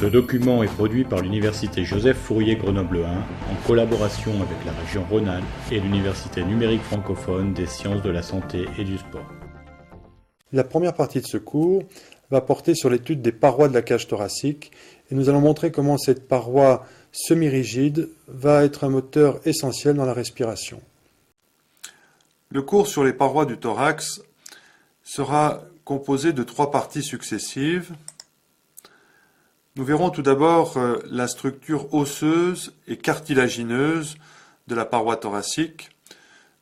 Ce document est produit par l'Université Joseph Fourier Grenoble 1 en collaboration avec la région Rhône-Alpes et l'Université numérique francophone des sciences de la santé et du sport. La première partie de ce cours va porter sur l'étude des parois de la cage thoracique et nous allons montrer comment cette paroi semi-rigide va être un moteur essentiel dans la respiration. Le cours sur les parois du thorax sera composé de 3 parties successives. Nous verrons tout d'abord la structure osseuse et cartilagineuse de la paroi thoracique.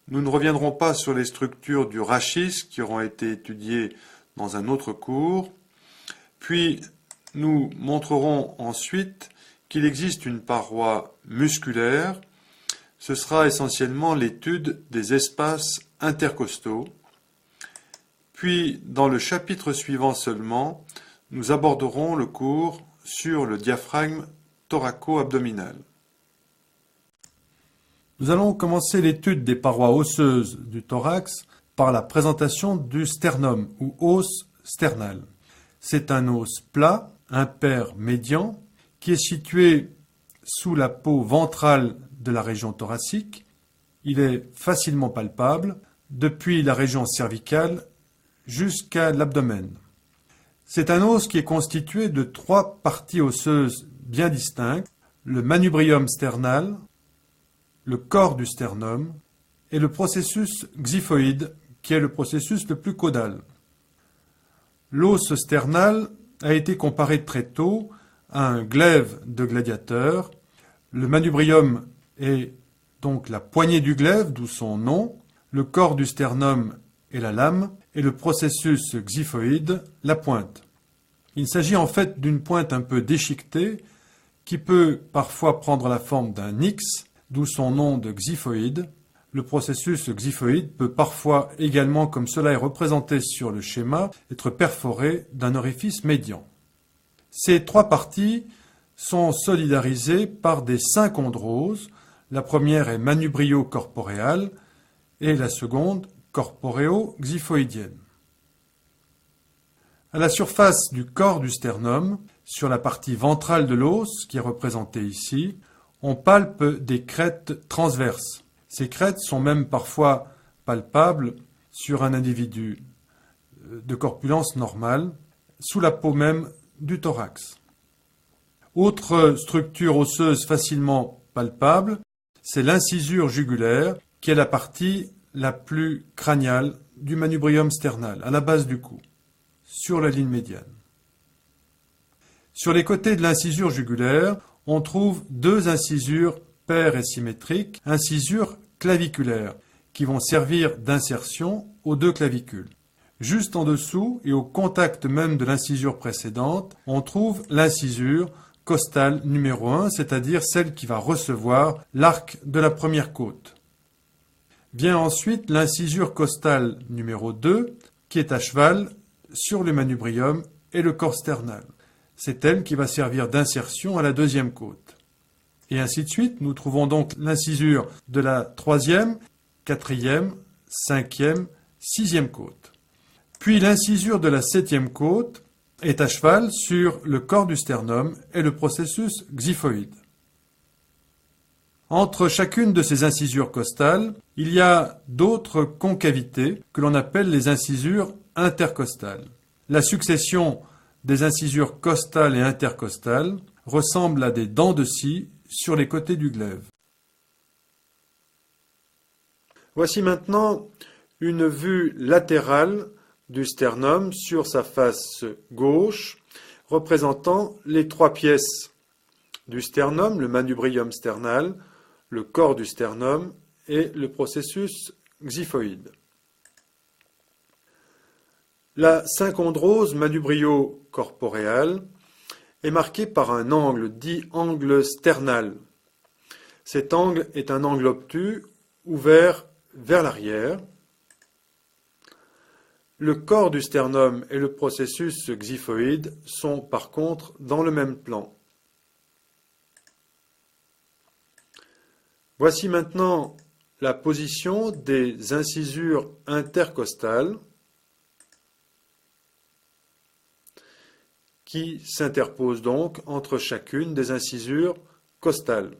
Nous ne reviendrons pas sur les structures du rachis qui auront été étudiées dans un autre cours. Puis nous montrerons ensuite qu'il existe une paroi musculaire. Ce sera essentiellement l'étude des espaces intercostaux. Puis dans le chapitre suivant seulement, nous aborderons le cours sur le diaphragme thoraco-abdominal. Nous allons commencer l'étude des parois osseuses du thorax par la présentation du sternum ou os sternal. C'est un os plat, impair médian, qui est situé sous la peau ventrale de la région thoracique. Il est facilement palpable depuis la région cervicale jusqu'à l'abdomen. C'est un os qui est constitué de 3 parties osseuses bien distinctes, le manubrium sternal, le corps du sternum et le processus xiphoïde, qui est le processus le plus caudal. L'os sternal a été comparé très tôt à un glaive de gladiateur. Le manubrium est donc la poignée du glaive, d'où son nom, le corps du sternum est la lame, et le processus xiphoïde, la pointe. Il s'agit en fait d'une pointe un peu déchiquetée, qui peut parfois prendre la forme d'un X, d'où son nom de xiphoïde. Le processus xiphoïde peut parfois également, comme cela est représenté sur le schéma, être perforé d'un orifice médian. Ces 3 parties sont solidarisées par des synchondroses. La première est manubrio-corporéale et la seconde corporéo-xiphoïdienne. À la surface du corps du sternum, sur la partie ventrale de l'os, qui est représentée ici, on palpe des crêtes transverses. Ces crêtes sont même parfois palpables sur un individu de corpulence normale, sous la peau même du thorax. Autre structure osseuse facilement palpable, c'est l'incisure jugulaire, qui est la partie la plus crâniale du manubrium sternal, à la base du cou, sur la ligne médiane. Sur les côtés de l'incisure jugulaire, on trouve 2 incisures paires et symétriques, incisures claviculaires, qui vont servir d'insertion aux 2 clavicules. Juste en dessous et au contact même de l'incisure précédente, on trouve l'incisure costale numéro 1, c'est-à-dire celle qui va recevoir l'arc de la première côte. Vient ensuite l'incisure costale numéro 2, qui est à cheval sur le manubrium et le corps sternal. C'est elle qui va servir d'insertion à la 2e côte. Et ainsi de suite, nous trouvons donc l'incisure de la 3e, 4e, 5e, 6e côte. Puis l'incisure de la 7e côte est à cheval sur le corps du sternum et le processus xiphoïde. Entre chacune de ces incisures costales, il y a d'autres concavités que l'on appelle les incisures intercostales. La succession des incisures costales et intercostales ressemble à des dents de scie sur les côtés du glaive. Voici maintenant une vue latérale du sternum sur sa face gauche, représentant les 3 pièces du sternum, le manubrium sternal, le corps du sternum et le processus xiphoïde. La synchondrose manubrio-corporéale est marquée par un angle dit angle sternal. Cet angle est un angle obtus ouvert vers l'arrière. Le corps du sternum et le processus xiphoïde sont par contre dans le même plan. Voici maintenant la position des incisures intercostales qui s'interposent donc entre chacune des incisures costales.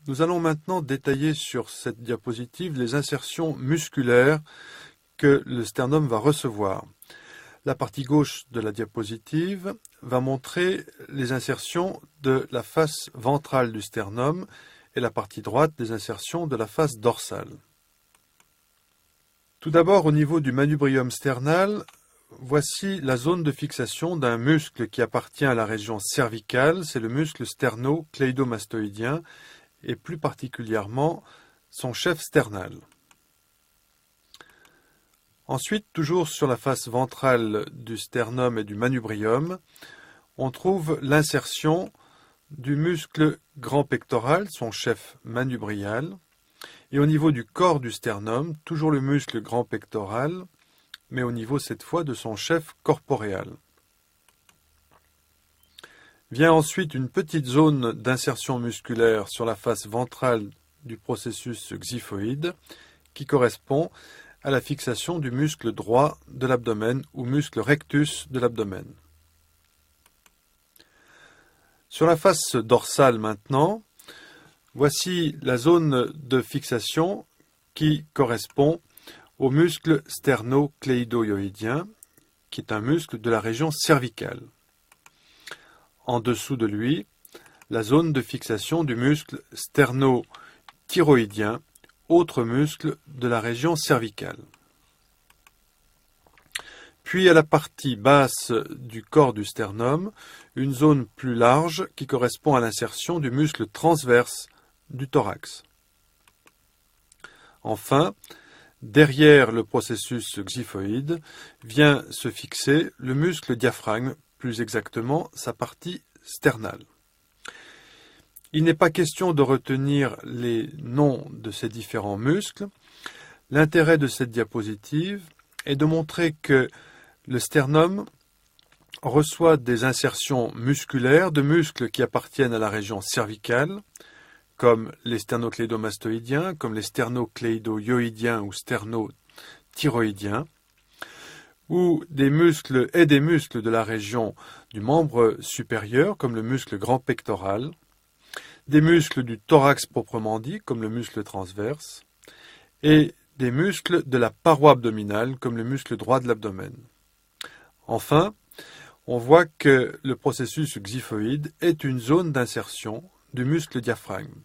Nous allons maintenant détailler sur cette diapositive les insertions musculaires que le sternum va recevoir. La partie gauche de la diapositive va montrer les insertions de la face ventrale du sternum et la partie droite des insertions de la face dorsale. Tout d'abord, au niveau du manubrium sternal, voici la zone de fixation d'un muscle qui appartient à la région cervicale, c'est le muscle sternocléidomastoïdien et plus particulièrement son chef sternal. Ensuite, toujours sur la face ventrale du sternum et du manubrium, on trouve l'insertion du muscle grand pectoral, son chef manubrial, et au niveau du corps du sternum, toujours le muscle grand pectoral, mais au niveau cette fois de son chef corporeal. Vient ensuite une petite zone d'insertion musculaire sur la face ventrale du processus xiphoïde qui correspond à la fixation du muscle droit de l'abdomen ou muscle rectus de l'abdomen. Sur la face dorsale maintenant, voici la zone de fixation qui correspond au muscle sternocléidoïdien, qui est un muscle de la région cervicale. En dessous de lui, la zone de fixation du muscle sternothyroïdien, autre muscle de la région cervicale. Puis à la partie basse du corps du sternum, une zone plus large qui correspond à l'insertion du muscle transverse du thorax. Enfin, derrière le processus xiphoïde, vient se fixer le muscle diaphragme, plus exactement sa partie sternale. Il n'est pas question de retenir les noms de ces différents muscles. L'intérêt de cette diapositive est de montrer que le sternum reçoit des insertions musculaires de muscles qui appartiennent à la région cervicale, comme les sternocléidomastoïdiens, comme les sternocléidoïdiens ou sternothyroïdiens, ou des muscles de la région du membre supérieur, comme le muscle grand pectoral, des muscles du thorax proprement dit, comme le muscle transverse, et des muscles de la paroi abdominale, comme le muscle droit de l'abdomen. Enfin, on voit que le processus xiphoïde est une zone d'insertion du muscle diaphragme.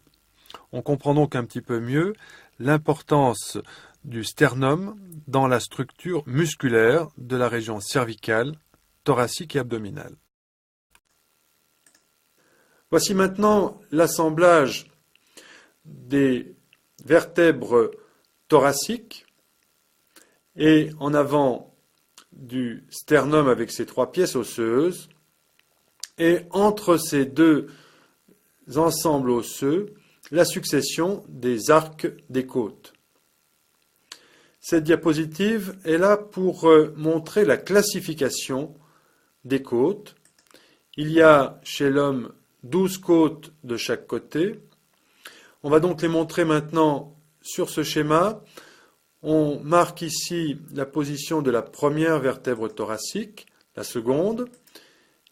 On comprend donc un petit peu mieux l'importance du sternum dans la structure musculaire de la région cervicale, thoracique et abdominale. Voici maintenant l'assemblage des vertèbres thoraciques et en avant du sternum avec ses trois pièces osseuses et entre ces deux ensembles osseux la succession des arcs des côtes. Cette diapositive est là pour montrer la classification des côtes. Il y a chez l'homme 12 côtes de chaque côté. On va donc les montrer maintenant sur ce schéma. On marque ici la position de la première vertèbre thoracique, la seconde,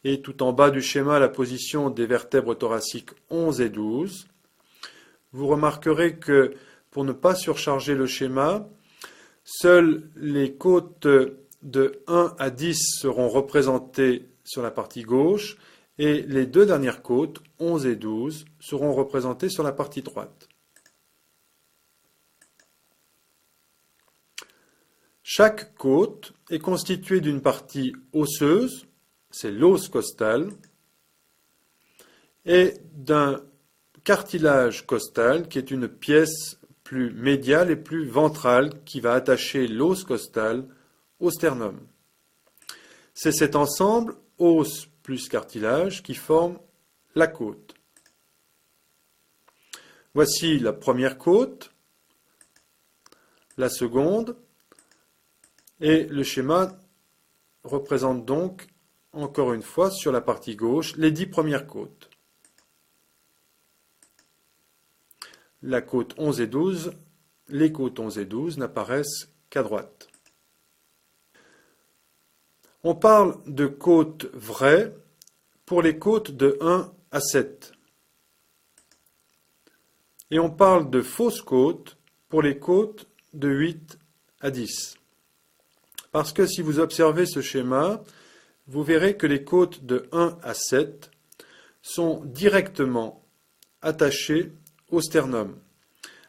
et tout en bas du schéma la position des vertèbres thoraciques 11 et 12. Vous remarquerez que pour ne pas surcharger le schéma, seules les côtes de 1 à 10 seront représentées sur la partie gauche et les deux dernières côtes, 11 et 12, seront représentées sur la partie droite. Chaque côte est constituée d'une partie osseuse, c'est l'os costal, et d'un cartilage costal qui est une pièce plus médiale et plus ventrale qui va attacher l'os costal au sternum. C'est cet ensemble, os plus cartilage, qui forme la côte. Voici la première côte, la seconde, et le schéma représente donc, encore une fois, sur la partie gauche, les 10 premières côtes. La côte 11 et 12, les côtes 11 et 12 n'apparaissent qu'à droite. On parle de côtes vraies pour les côtes de 1 à 7. Et on parle de fausses côtes pour les côtes de 8 à 10. Parce que si vous observez ce schéma, vous verrez que les côtes de 1 à 7 sont directement attachées au sternum,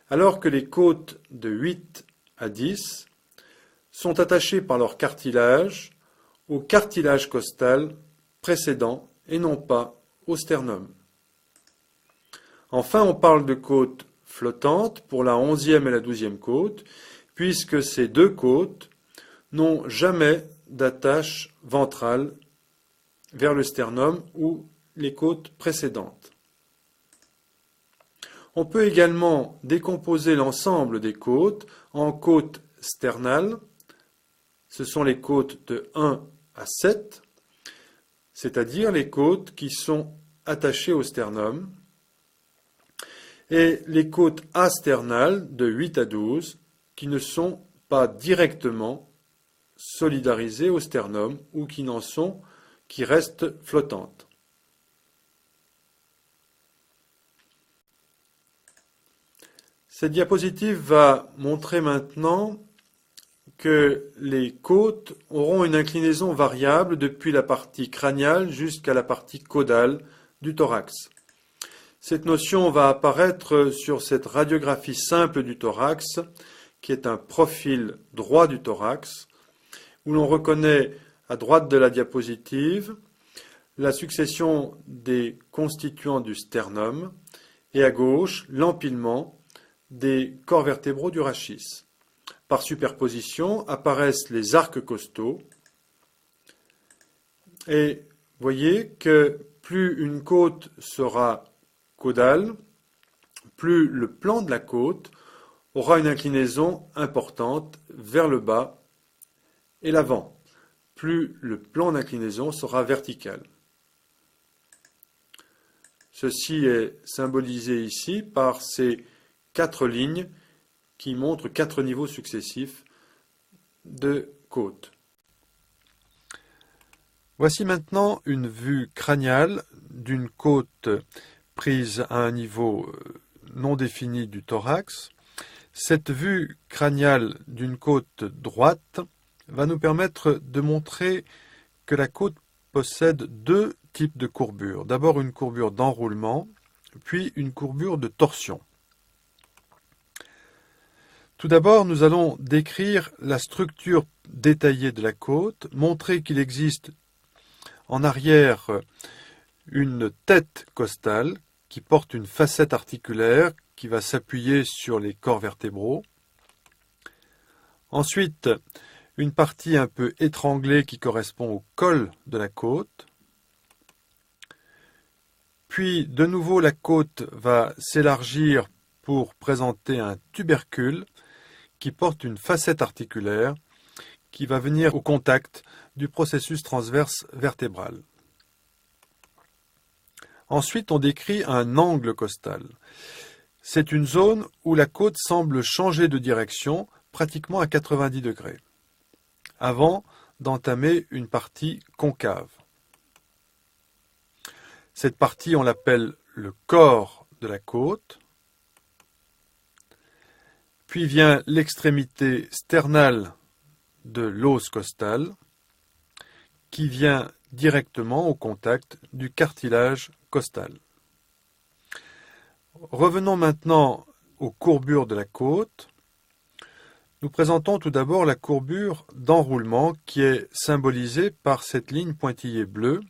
alors que les côtes de 8 à 10 sont attachées par leur cartilage au cartilage costal précédent et non pas au sternum. Enfin, on parle de côtes flottantes pour la 11e et la 12e côte, puisque ces deux côtes n'ont jamais d'attache ventrale vers le sternum ou les côtes précédentes. On peut également décomposer l'ensemble des côtes en côtes sternales, ce sont les côtes de 1 à 7, c'est-à-dire les côtes qui sont attachées au sternum, et les côtes asternales de 8 à 12 qui ne sont pas directement solidarisées au sternum ou qui restent flottantes. Cette diapositive va montrer maintenant que les côtes auront une inclinaison variable depuis la partie crâniale jusqu'à la partie caudale du thorax. Cette notion va apparaître sur cette radiographie simple du thorax, qui est un profil droit du thorax, où l'on reconnaît à droite de la diapositive la succession des constituants du sternum et à gauche l'empilement des corps vertébraux du rachis. Par superposition apparaissent les arcs costaux et voyez que plus une côte sera caudale, plus le plan de la côte aura une inclinaison importante vers le bas et l'avant, plus le plan d'inclinaison sera vertical. Ceci est symbolisé ici par ces 4 lignes qui montrent 4 niveaux successifs de côte. Voici maintenant une vue crâniale d'une côte prise à un niveau non défini du thorax. Cette vue crâniale d'une côte droite va nous permettre de montrer que la côte possède 2 types de courbures. D'abord une courbure d'enroulement, puis une courbure de torsion. Tout d'abord, nous allons décrire la structure détaillée de la côte, montrer qu'il existe en arrière une tête costale qui porte une facette articulaire qui va s'appuyer sur les corps vertébraux. Ensuite, une partie un peu étranglée qui correspond au col de la côte. Puis, de nouveau, la côte va s'élargir pour présenter un tubercule qui porte une facette articulaire qui va venir au contact du processus transverse vertébral. Ensuite, on décrit un angle costal. C'est une zone où la côte semble changer de direction pratiquement à 90 degrés, avant d'entamer une partie concave. Cette partie, on l'appelle le corps de la côte. Puis vient l'extrémité sternale de l'os costal qui vient directement au contact du cartilage costal. Revenons maintenant aux courbures de la côte. Nous présentons tout d'abord la courbure d'enroulement qui est symbolisée par cette ligne pointillée bleue.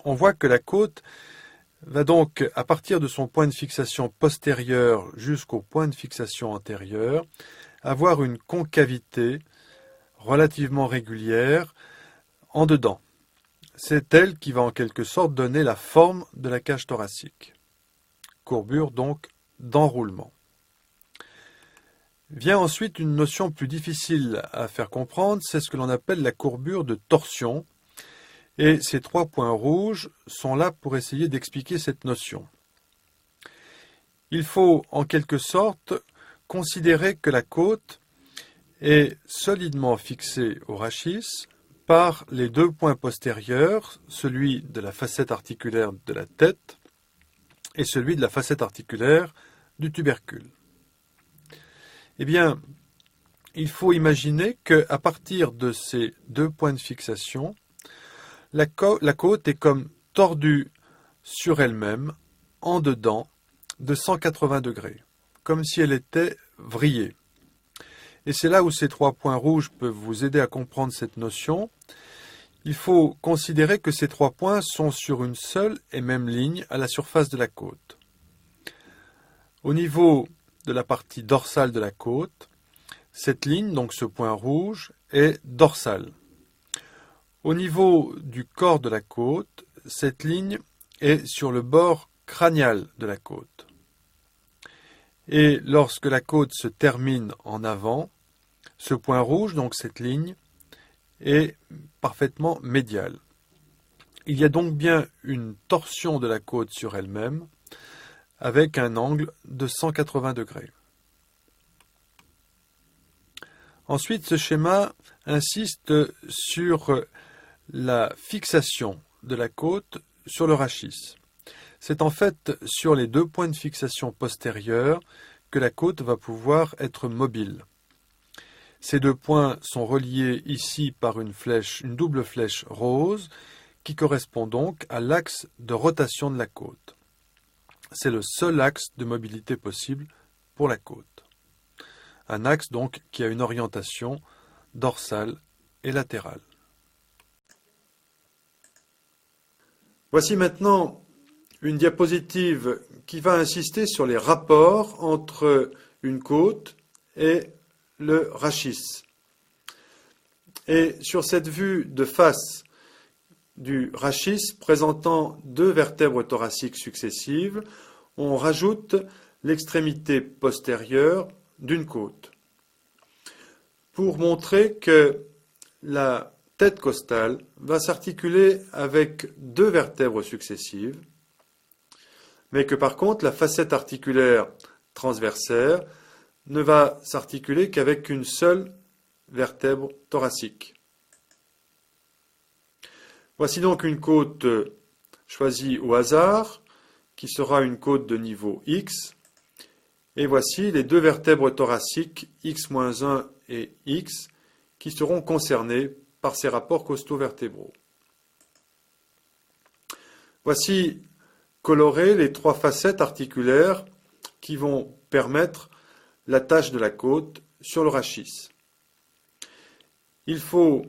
On voit que la côte va donc, à partir de son point de fixation postérieur jusqu'au point de fixation antérieur, avoir une concavité relativement régulière en dedans. C'est elle qui va en quelque sorte donner la forme de la cage thoracique. Courbure donc d'enroulement. Vient ensuite une notion plus difficile à faire comprendre, c'est ce que l'on appelle la courbure de torsion. Et ces 3 points rouges sont là pour essayer d'expliquer cette notion. Il faut en quelque sorte considérer que la côte est solidement fixée au rachis par les deux points postérieurs, celui de la facette articulaire de la tête et celui de la facette articulaire du tubercule. Eh bien, il faut imaginer qu'à partir de ces deux points de fixation, la côte est comme tordue sur elle-même, en dedans, de 180 degrés, comme si elle était vrillée. Et c'est là où ces trois points rouges peuvent vous aider à comprendre cette notion. Il faut considérer que ces trois points sont sur une seule et même ligne à la surface de la côte. Au niveau de la partie dorsale de la côte, cette ligne, donc ce point rouge, est dorsale. Au niveau du corps de la côte, cette ligne est sur le bord crânial de la côte. Et lorsque la côte se termine en avant, ce point rouge, donc cette ligne, est parfaitement médial. Il y a donc bien une torsion de la côte sur elle-même avec un angle de 180 degrés. Ensuite, ce schéma insiste sur la fixation de la côte sur le rachis. C'est en fait sur les deux points de fixation postérieurs que la côte va pouvoir être mobile. Ces deux points sont reliés ici par une double flèche rose qui correspond donc à l'axe de rotation de la côte. C'est le seul axe de mobilité possible pour la côte. Un axe donc qui a une orientation dorsale et latérale. Voici maintenant une diapositive qui va insister sur les rapports entre une côte et le rachis. Et sur cette vue de face du rachis présentant deux vertèbres thoraciques successives, on rajoute l'extrémité postérieure d'une côte pour montrer que la tête costale va s'articuler avec deux vertèbres successives, mais que par contre la facette articulaire transversaire ne va s'articuler qu'avec une seule vertèbre thoracique. Voici donc une côte choisie au hasard, qui sera une côte de niveau X, et voici les deux vertèbres thoraciques X-1 et X qui seront concernées par ces rapports costo-vertébraux. Voici colorées les trois facettes articulaires qui vont permettre l'attache de la côte sur le rachis. Il faut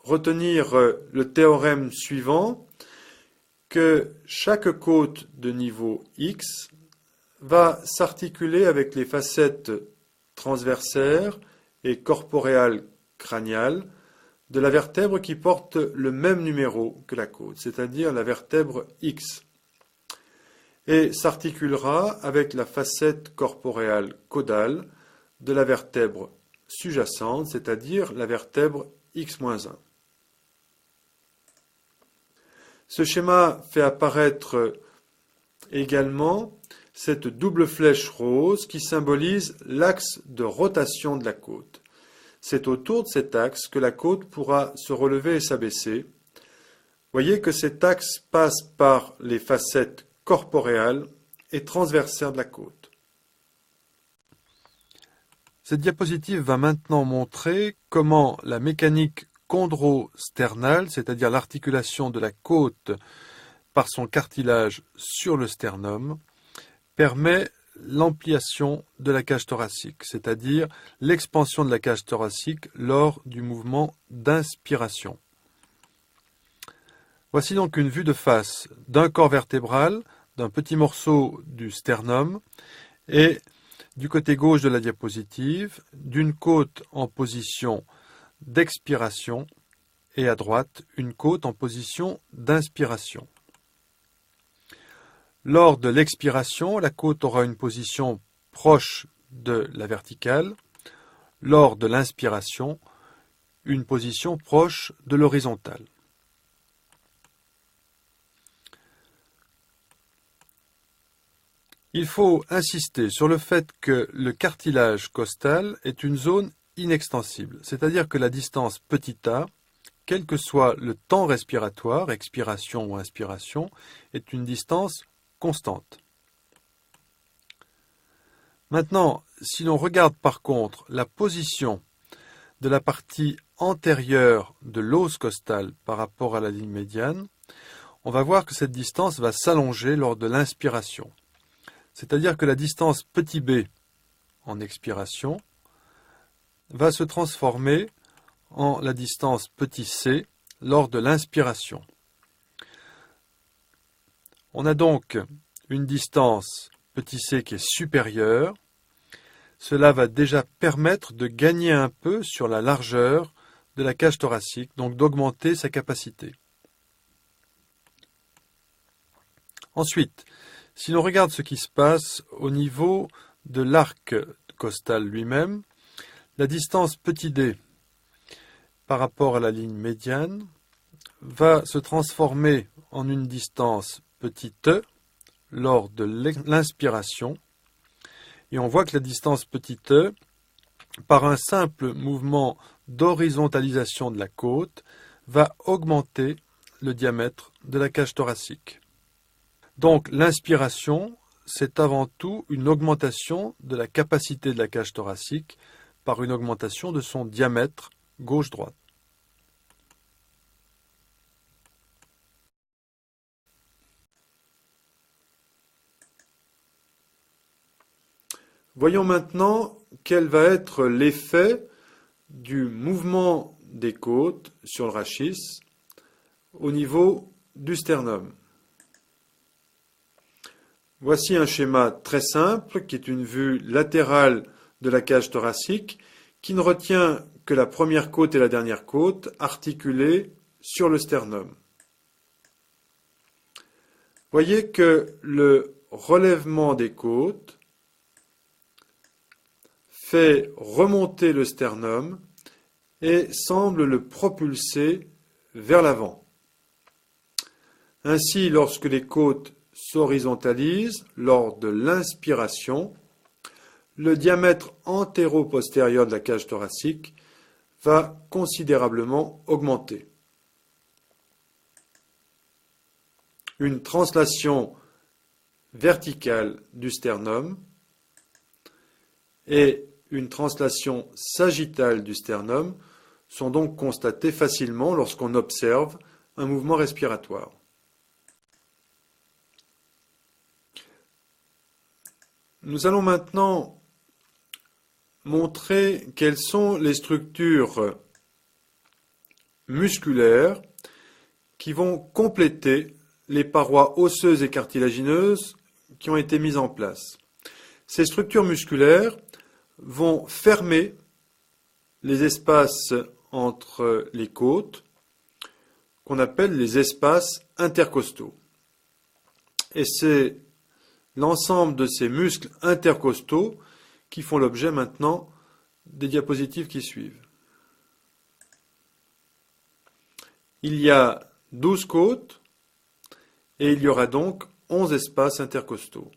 retenir le théorème suivant, que chaque côte de niveau X va s'articuler avec les facettes transversaires et corporéales crâniales de la vertèbre qui porte le même numéro que la côte, c'est-à-dire la vertèbre X, et s'articulera avec la facette corporéale caudale de la vertèbre sous-jacente, c'est-à-dire la vertèbre X-1. Ce schéma fait apparaître également cette double flèche rose qui symbolise l'axe de rotation de la côte. C'est autour de cet axe que la côte pourra se relever et s'abaisser. Voyez que cet axe passe par les facettes corporéales et transversaires de la côte. Cette diapositive va maintenant montrer comment la mécanique chondro-sternale, c'est-à-dire l'articulation de la côte par son cartilage sur le sternum, permet l'ampliation de la cage thoracique, c'est-à-dire l'expansion de la cage thoracique lors du mouvement d'inspiration. Voici donc une vue de face d'un corps vertébral, d'un petit morceau du sternum et du côté gauche de la diapositive, d'une côte en position d'expiration et à droite, une côte en position d'inspiration. Lors de l'expiration, la côte aura une position proche de la verticale. Lors de l'inspiration, une position proche de l'horizontale. Il faut insister sur le fait que le cartilage costal est une zone inextensible, c'est-à-dire que la distance petit a quel que soit le temps respiratoire, expiration ou inspiration, est une distance constante. Maintenant, si l'on regarde par contre la position de la partie antérieure de l'os costal par rapport à la ligne médiane, on va voir que cette distance va s'allonger lors de l'inspiration. C'est-à-dire que la distance petit b en expiration va se transformer en la distance petit c lors de l'inspiration. On a donc une distance petit c qui est supérieure. Cela va déjà permettre de gagner un peu sur la largeur de la cage thoracique, donc d'augmenter sa capacité. Ensuite, si l'on regarde ce qui se passe au niveau de l'arc costal lui-même, la distance petit d par rapport à la ligne médiane va se transformer en une distance petit e lors de l'inspiration. Et on voit que la distance petit e, par un simple mouvement d'horizontalisation de la côte, va augmenter le diamètre de la cage thoracique. Donc l'inspiration, c'est avant tout une augmentation de la capacité de la cage thoracique par une augmentation de son diamètre gauche-droite. Voyons maintenant quel va être l'effet du mouvement des côtes sur le rachis au niveau du sternum. Voici un schéma très simple qui est une vue latérale de la cage thoracique qui ne retient que la première côte et la dernière côte articulées sur le sternum. Voyez que le relèvement des côtes fait remonter le sternum et semble le propulser vers l'avant. Ainsi, lorsque les côtes s'horizontalisent lors de l'inspiration, le diamètre antéro-postérieur de la cage thoracique va considérablement augmenter. Une translation verticale du sternum et une translation sagittale du sternum sont donc constatées facilement lorsqu'on observe un mouvement respiratoire. Nous allons maintenant montrer quelles sont les structures musculaires qui vont compléter les parois osseuses et cartilagineuses qui ont été mises en place. Ces structures musculaires vont fermer les espaces entre les côtes, qu'on appelle les espaces intercostaux. Et c'est l'ensemble de ces muscles intercostaux qui font l'objet maintenant des diapositives qui suivent. Il y a 12 côtes et il y aura donc 11 espaces intercostaux.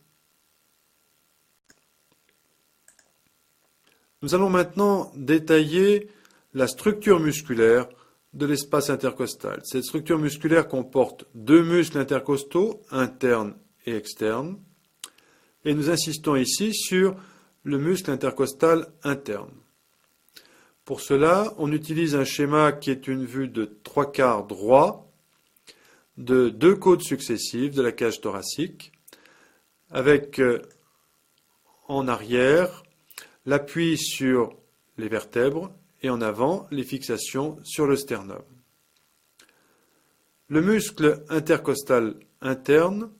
Nous allons maintenant détailler la structure musculaire de l'espace intercostal. Cette structure musculaire comporte deux muscles intercostaux, internes et externes, et nous insistons ici sur le muscle intercostal interne. Pour cela, on utilise un schéma qui est une vue de 3/4 droit de deux côtes successives de la cage thoracique, avec en arrière l'appui sur les vertèbres et en avant les fixations sur le sternum. Le muscle intercostal interne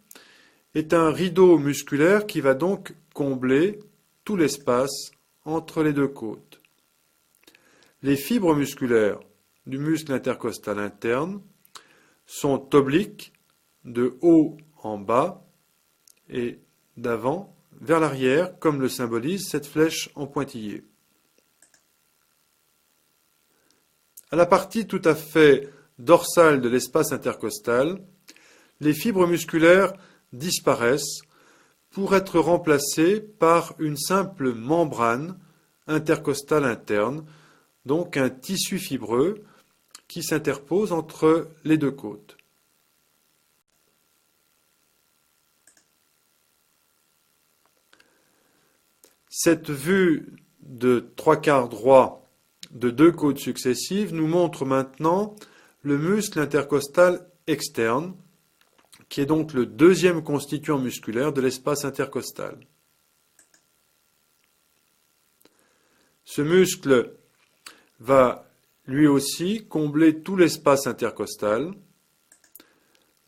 est un rideau musculaire qui va donc combler tout l'espace entre les deux côtes. Les fibres musculaires du muscle intercostal interne sont obliques de haut en bas et d'avant vers l'arrière, comme le symbolise cette flèche en pointillé. À la partie tout à fait dorsale de l'espace intercostal, les fibres musculaires disparaissent pour être remplacées par une simple membrane intercostale interne, donc un tissu fibreux qui s'interpose entre les deux côtes. Cette vue de 3/4 droit de deux côtes successives nous montre maintenant le muscle intercostal externe, qui est donc le deuxième constituant musculaire de l'espace intercostal. Ce muscle va lui aussi combler tout l'espace intercostal.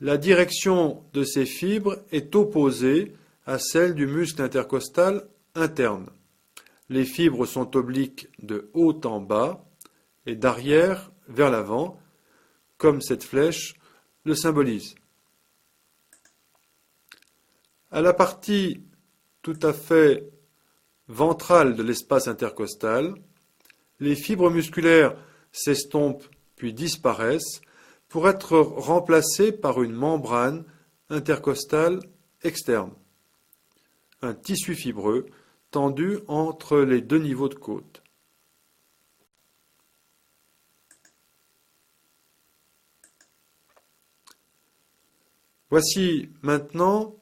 La direction de ces fibres est opposée à celle du muscle intercostal interne. Les fibres sont obliques de haut en bas et d'arrière vers l'avant, comme cette flèche le symbolise. À la partie tout à fait ventrale de l'espace intercostal, les fibres musculaires s'estompent puis disparaissent pour être remplacées par une membrane intercostale externe, un tissu fibreux tendu entre les deux niveaux de côte. Voici maintenant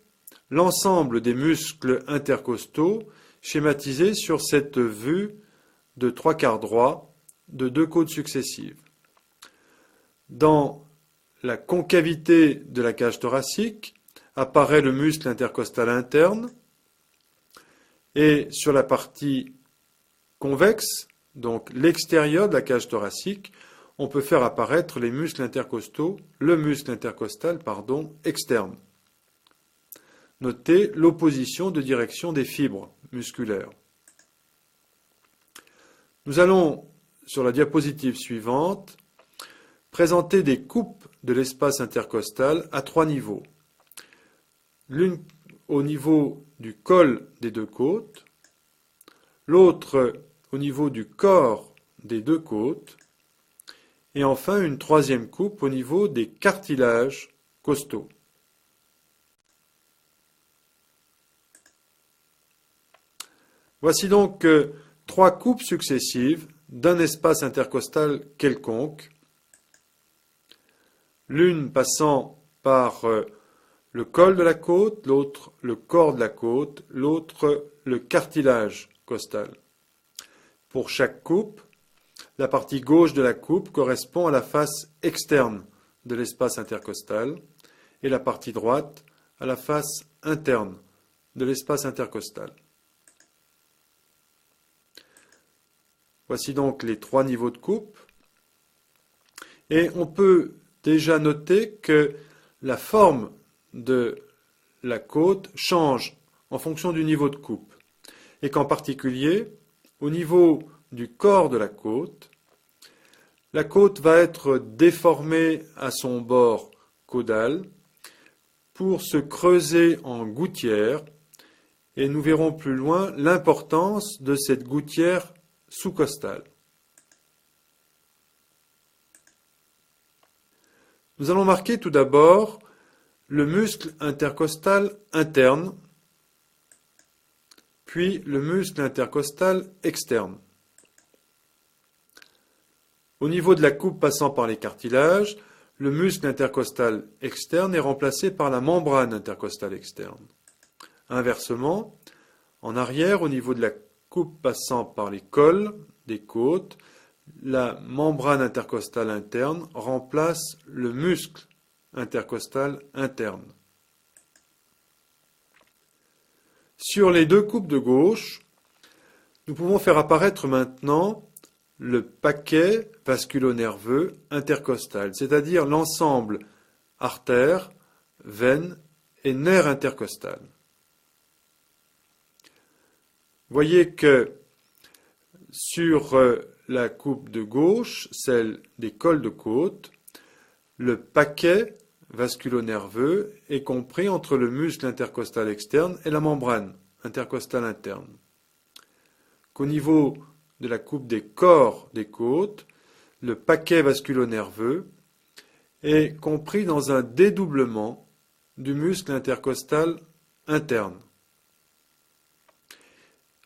l'ensemble des muscles intercostaux schématisés sur cette vue de 3/4 droit de deux côtes successives. Dans la concavité de la cage thoracique apparaît le muscle intercostal interne et sur la partie convexe, donc l'extérieur de la cage thoracique, on peut faire apparaître les muscles intercostaux, le muscle intercostal, externe. Notez l'opposition de direction des fibres musculaires. Nous allons, sur la diapositive suivante, présenter des coupes de l'espace intercostal à trois niveaux. L'une au niveau du col des deux côtes, l'autre au niveau du corps des deux côtes, et enfin une troisième coupe au niveau des cartilages costaux. Voici donc trois coupes successives d'un espace intercostal quelconque, l'une passant par le col de la côte, l'autre le corps de la côte, l'autre le cartilage costal. Pour chaque coupe, la partie gauche de la coupe correspond à la face externe de l'espace intercostal et la partie droite à la face interne de l'espace intercostal. Voici donc les trois niveaux de coupe. Et on peut déjà noter que la forme de la côte change en fonction du niveau de coupe. Et qu'en particulier, au niveau du corps de la côte va être déformée à son bord caudal pour se creuser en gouttière. Et nous verrons plus loin l'importance de cette gouttière sous-costale. Nous allons marquer tout d'abord le muscle intercostal interne, puis le muscle intercostal externe. Au niveau de la coupe passant par les cartilages, le muscle intercostal externe est remplacé par la membrane intercostale externe. Inversement, en arrière, au niveau de la coupe passant par les cols des côtes, la membrane intercostale interne remplace le muscle intercostal interne. Sur les deux coupes de gauche, nous pouvons faire apparaître maintenant le paquet vasculo-nerveux intercostal, c'est-à-dire l'ensemble artères, veines et nerfs intercostal. Voyez que sur la coupe de gauche, celle des cols de côte, le paquet vasculo-nerveux est compris entre le muscle intercostal externe et la membrane intercostale interne. Qu'au niveau de la coupe des corps des côtes, le paquet vasculo-nerveux est compris dans un dédoublement du muscle intercostal interne.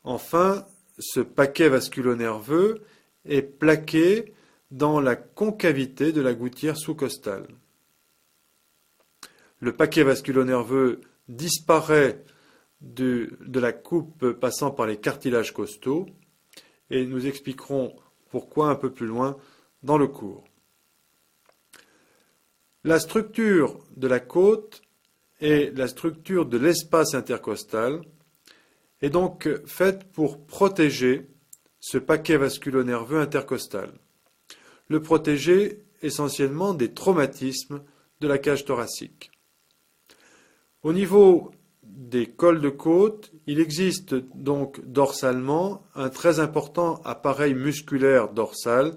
Enfin, ce paquet vasculo-nerveux est plaqué dans la concavité de la gouttière sous-costale. Le paquet vasculo-nerveux disparaît de la coupe passant par les cartilages costaux et nous expliquerons pourquoi un peu plus loin dans le cours. La structure de la côte et la structure de l'espace intercostal est donc faite pour protéger ce paquet vasculo-nerveux intercostal. Le protéger essentiellement des traumatismes de la cage thoracique. Au niveau des cols de côte, il existe donc dorsalement un très important appareil musculaire dorsal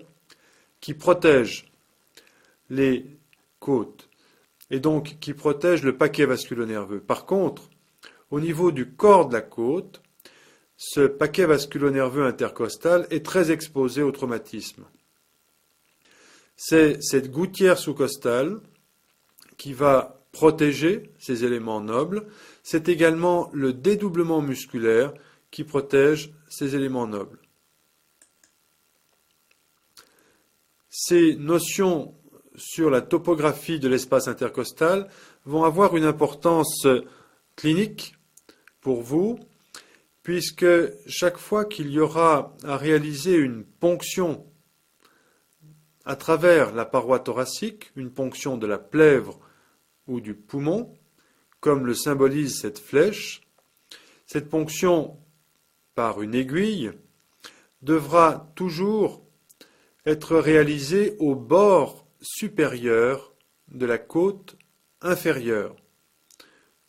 qui protège les côtes et donc qui protège le paquet vasculo-nerveux. Par contre, au niveau du corps de la côte, ce paquet vasculo-nerveux intercostal est très exposé au traumatisme. C'est cette gouttière sous-costale qui va protéger ces éléments nobles. C'est également le dédoublement musculaire qui protège ces éléments nobles. Ces notions sur la topographie de l'espace intercostal vont avoir une importance clinique pour vous, puisque chaque fois qu'il y aura à réaliser une ponction à travers la paroi thoracique, une ponction de la plèvre ou du poumon, comme le symbolise cette flèche, cette ponction par une aiguille devra toujours être réalisée au bord supérieur de la côte inférieure,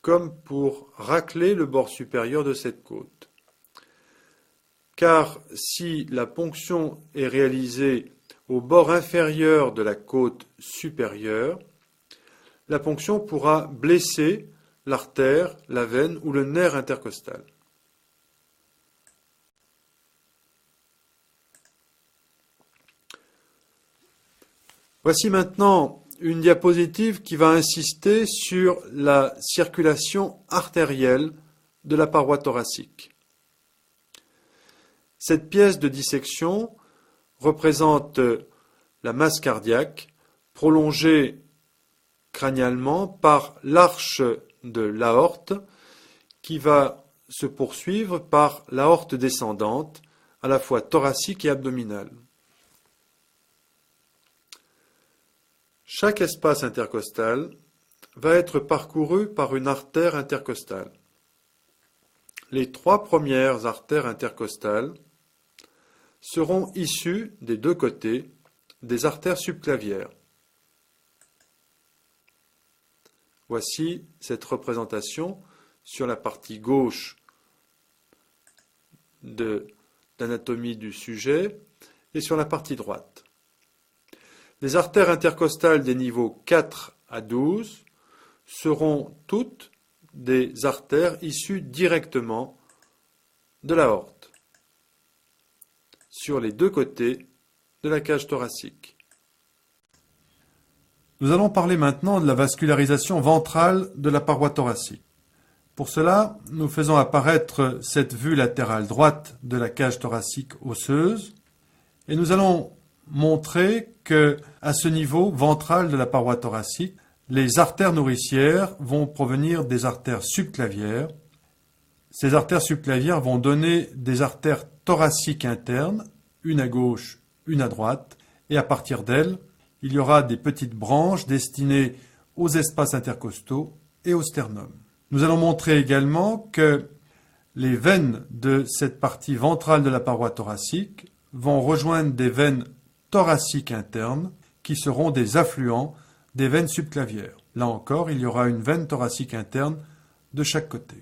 comme pour racler le bord supérieur de cette côte. Car si la ponction est réalisée au bord inférieur de la côte supérieure, la ponction pourra blesser l'artère, la veine ou le nerf intercostal. Voici maintenant une diapositive qui va insister sur la circulation artérielle de la paroi thoracique. Cette pièce de dissection représente la masse cardiaque prolongée crânialement par l'arche de l'aorte qui va se poursuivre par l'aorte descendante à la fois thoracique et abdominale. Chaque espace intercostal va être parcouru par une artère intercostale. Les 3 premières artères intercostales seront issues des 2 côtés des artères subclavières. Voici cette représentation sur la partie gauche de l'anatomie du sujet et sur la partie droite. Les artères intercostales des niveaux 4 à 12 seront toutes des artères issues directement de l'aorte, sur les 2 côtés de la cage thoracique. Nous allons parler maintenant de la vascularisation ventrale de la paroi thoracique. Pour cela, nous faisons apparaître cette vue latérale droite de la cage thoracique osseuse et nous allons montrer que, à ce niveau ventral de la paroi thoracique, les artères nourricières vont provenir des artères subclavières. Ces artères subclavières vont donner des artères thoraciques internes, une à gauche, une à droite, et à partir d'elles, il y aura des petites branches destinées aux espaces intercostaux et au sternum. Nous allons montrer également que les veines de cette partie ventrale de la paroi thoracique vont rejoindre des veines thoraciques internes qui seront des affluents des veines subclavières. Là encore, il y aura une veine thoracique interne de chaque côté.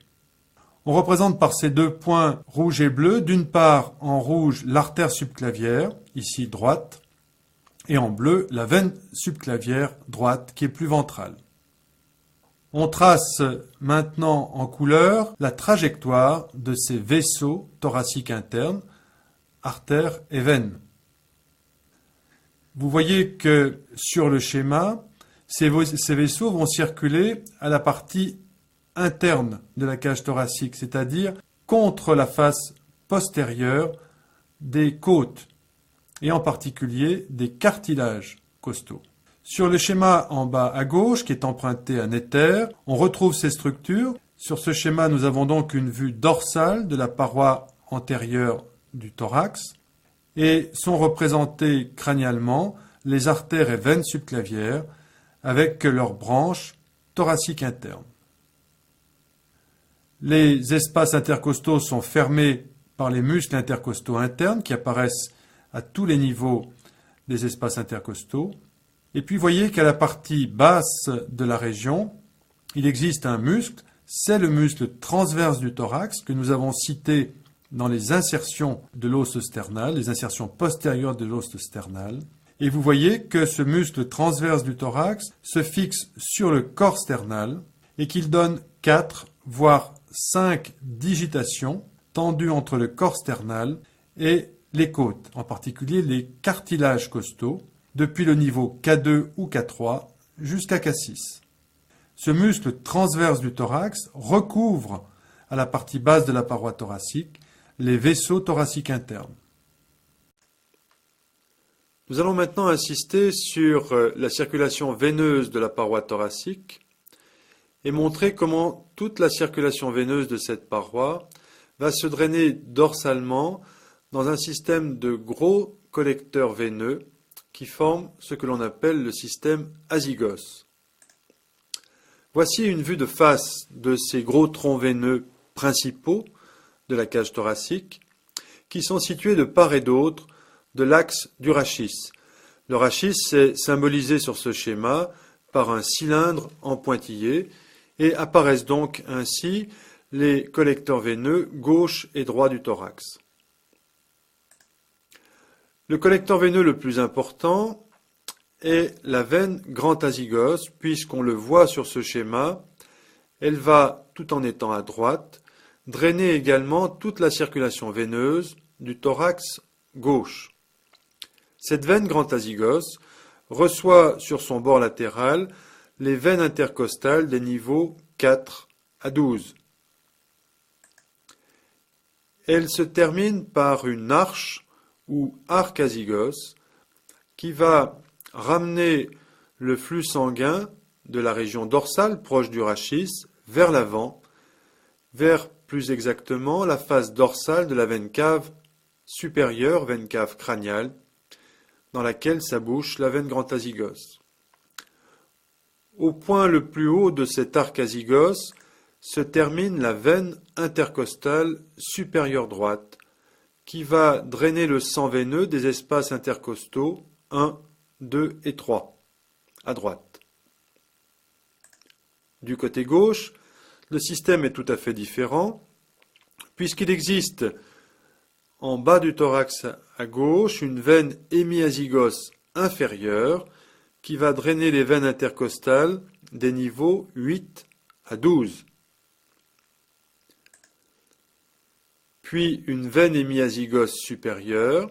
On représente par ces 2 points rouge et bleu, d'une part en rouge l'artère subclavière, ici droite, et en bleu la veine subclavière droite qui est plus ventrale. On trace maintenant en couleur la trajectoire de ces vaisseaux thoraciques internes, artères et veines. Vous voyez que sur le schéma, ces vaisseaux vont circuler à la partie interne de la cage thoracique, c'est-à-dire contre la face postérieure des côtes. et en particulier des cartilages costaux. Sur le schéma en bas à gauche, qui est emprunté à Netter, on retrouve ces structures. Sur ce schéma, nous avons donc une vue dorsale de la paroi antérieure du thorax et sont représentés crânialement les artères et veines subclavières avec leurs branches thoraciques internes. Les espaces intercostaux sont fermés par les muscles intercostaux internes qui apparaissent à tous les niveaux des espaces intercostaux. Et puis voyez qu'à la partie basse de la région, il existe un muscle, c'est le muscle transverse du thorax que nous avons cité dans les insertions de l'os sternal, les insertions postérieures de l'os sternal. Et vous voyez que ce muscle transverse du thorax se fixe sur le corps sternal et qu'il donne 4, voire 5 digitations tendues entre le corps sternal et les côtes, en particulier les cartilages costaux, depuis le niveau K2 ou K3 jusqu'à K6. Ce muscle transverse du thorax recouvre à la partie basse de la paroi thoracique les vaisseaux thoraciques internes. Nous allons maintenant insister sur la circulation veineuse de la paroi thoracique et montrer comment toute la circulation veineuse de cette paroi va se drainer dorsalement dans un système de gros collecteurs veineux qui forment ce que l'on appelle le système azygos. Voici une vue de face de ces gros troncs veineux principaux de la cage thoracique qui sont situés de part et d'autre de l'axe du rachis. Le rachis est symbolisé sur ce schéma par un cylindre en pointillé et apparaissent donc ainsi les collecteurs veineux gauche et droit du thorax. Le collecteur veineux le plus important est la veine grand azygos, puisqu'on le voit sur ce schéma, elle va, tout en étant à droite, drainer également toute la circulation veineuse du thorax gauche. Cette veine grand azygos reçoit sur son bord latéral les veines intercostales des niveaux 4 à 12. Elle se termine par une arche ou arc azygos qui va ramener le flux sanguin de la région dorsale proche du rachis vers l'avant, vers plus exactement la face dorsale de la veine cave supérieure, veine cave crâniale, dans laquelle s'abouche la veine grand azygos. Au point le plus haut de cet arc azygos se termine la veine intercostale supérieure droite, qui va drainer le sang veineux des espaces intercostaux 1, 2 et 3, à droite. Du côté gauche, le système est tout à fait différent, puisqu'il existe en bas du thorax à gauche une veine hémiazygos inférieure qui va drainer les veines intercostales des niveaux 8 à 12. Puis une veine hémiazygos supérieure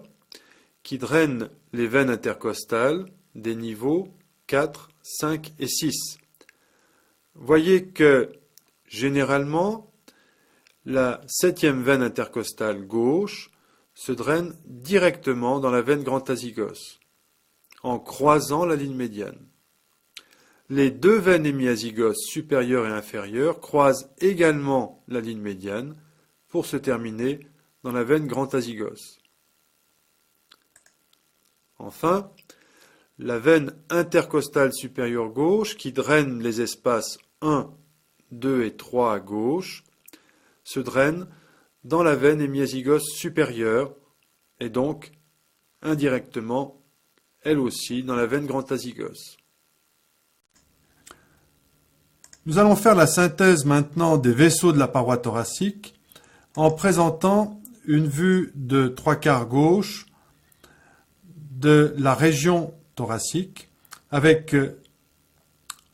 qui draine les veines intercostales des niveaux 4, 5 et 6. Voyez que généralement, la 7e veine intercostale gauche se draine directement dans la veine grand azygos, en croisant la ligne médiane. Les deux veines hémiazygos supérieures et inférieures croisent également la ligne médiane pour se terminer dans la veine grand azygos. Enfin, la veine intercostale supérieure gauche qui draine les espaces 1, 2 et 3 à gauche se draine dans la veine hémiazygos supérieure et donc indirectement elle aussi dans la veine grand azygos. Nous allons faire la synthèse maintenant des vaisseaux de la paroi thoracique en présentant une vue de 3/4 gauche de la région thoracique avec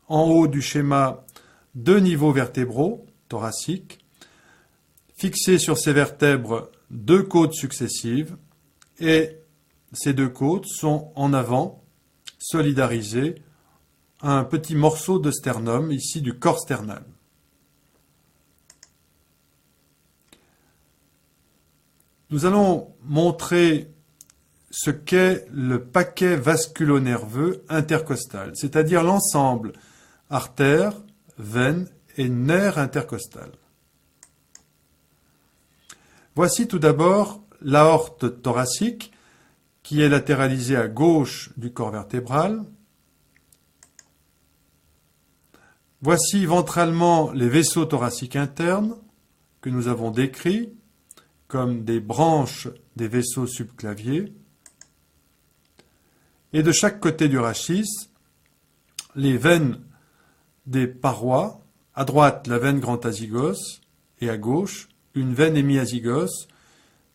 en haut du schéma 2 niveaux vertébraux thoraciques, fixés sur ces vertèbres 2 côtes successives et ces 2 côtes sont en avant solidarisées à un petit morceau de sternum ici du corps sternal. Nous allons montrer ce qu'est le paquet vasculo-nerveux intercostal, c'est-à-dire l'ensemble artères, veines et nerfs intercostal. Voici tout d'abord l'aorte thoracique qui est latéralisée à gauche du corps vertébral. Voici ventralement les vaisseaux thoraciques internes que nous avons décrits comme des branches des vaisseaux subclaviés. Et de chaque côté du rachis, les veines des parois, à droite la veine grand azygos et à gauche une veine hémiazygos,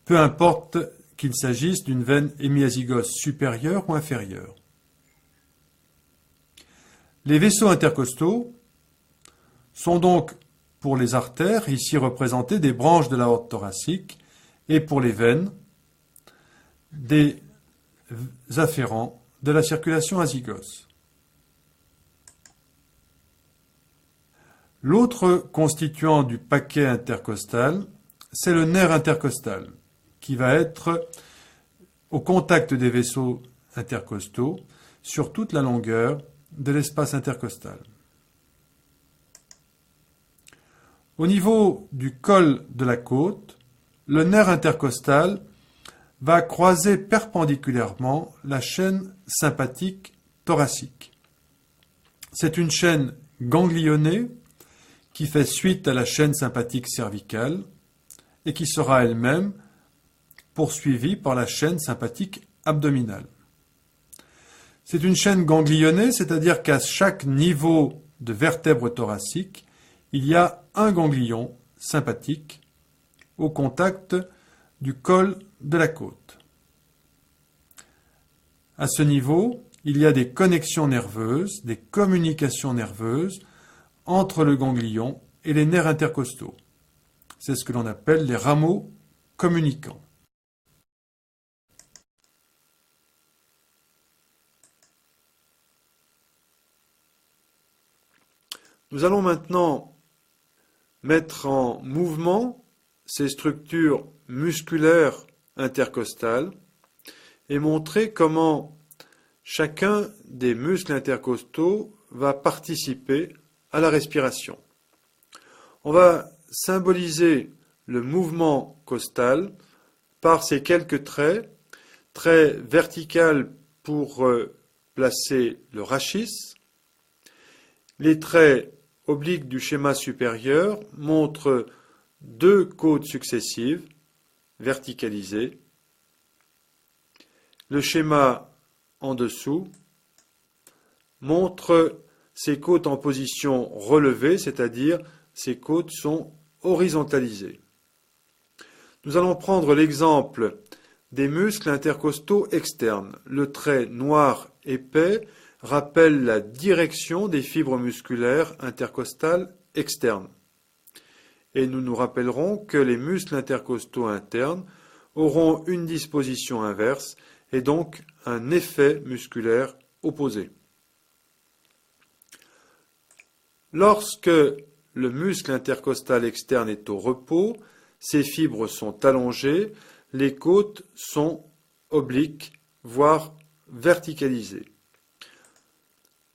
peu importe qu'il s'agisse d'une veine hémiazygos supérieure ou inférieure. Les vaisseaux intercostaux sont donc pour les artères, ici représentées des branches de l'aorte thoracique, et pour les veines, des afférents de la circulation azygos. L'autre constituant du paquet intercostal, c'est le nerf intercostal, qui va être au contact des vaisseaux intercostaux sur toute la longueur de l'espace intercostal. Au niveau du col de la côte, le nerf intercostal va croiser perpendiculairement la chaîne sympathique thoracique. C'est une chaîne ganglionnée qui fait suite à la chaîne sympathique cervicale et qui sera elle-même poursuivie par la chaîne sympathique abdominale. C'est une chaîne ganglionnée, c'est-à-dire qu'à chaque niveau de vertèbre thoracique, il y a un ganglion sympathique au contact du col de la côte. À ce niveau, il y a des connexions nerveuses, des communications nerveuses entre le ganglion et les nerfs intercostaux. C'est ce que l'on appelle les rameaux communicants. Nous allons maintenant mettre en mouvement ces structures musculaires intercostales et montrer comment chacun des muscles intercostaux va participer à la respiration. On va symboliser le mouvement costal par ces quelques traits verticaux pour placer le rachis. Les traits obliques du schéma supérieur montrent deux côtes successives verticalisées. Le schéma en dessous montre ces côtes en position relevée, c'est-à-dire ces côtes sont horizontalisées. Nous allons prendre l'exemple des muscles intercostaux externes. Le trait noir épais rappelle la direction des fibres musculaires intercostales externes. Et nous nous rappellerons que les muscles intercostaux internes auront une disposition inverse et donc un effet musculaire opposé. Lorsque le muscle intercostal externe est au repos, ses fibres sont allongées, les côtes sont obliques, voire verticalisées.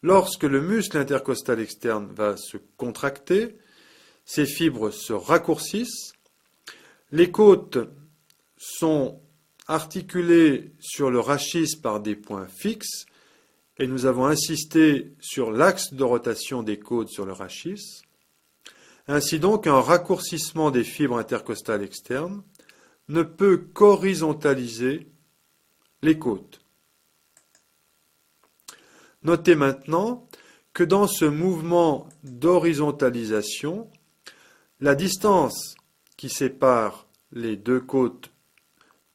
Lorsque le muscle intercostal externe va se contracter, ces fibres se raccourcissent, les côtes sont articulées sur le rachis par des points fixes, et nous avons insisté sur l'axe de rotation des côtes sur le rachis. Ainsi donc, un raccourcissement des fibres intercostales externes ne peut qu'horizontaliser les côtes. Notez maintenant que dans ce mouvement d'horizontalisation, la distance qui sépare les deux côtes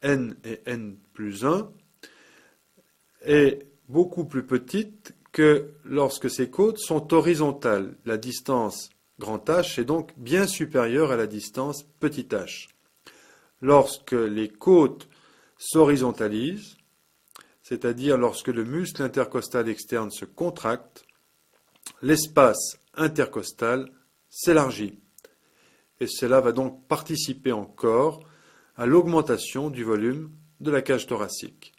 n et n plus 1 est beaucoup plus petite que lorsque ces côtes sont horizontales. La distance grand H est donc bien supérieure à la distance petit h. Lorsque les côtes s'horizontalisent, c'est-à-dire lorsque le muscle intercostal externe se contracte, l'espace intercostal s'élargit. Et cela va donc participer encore à l'augmentation du volume de la cage thoracique.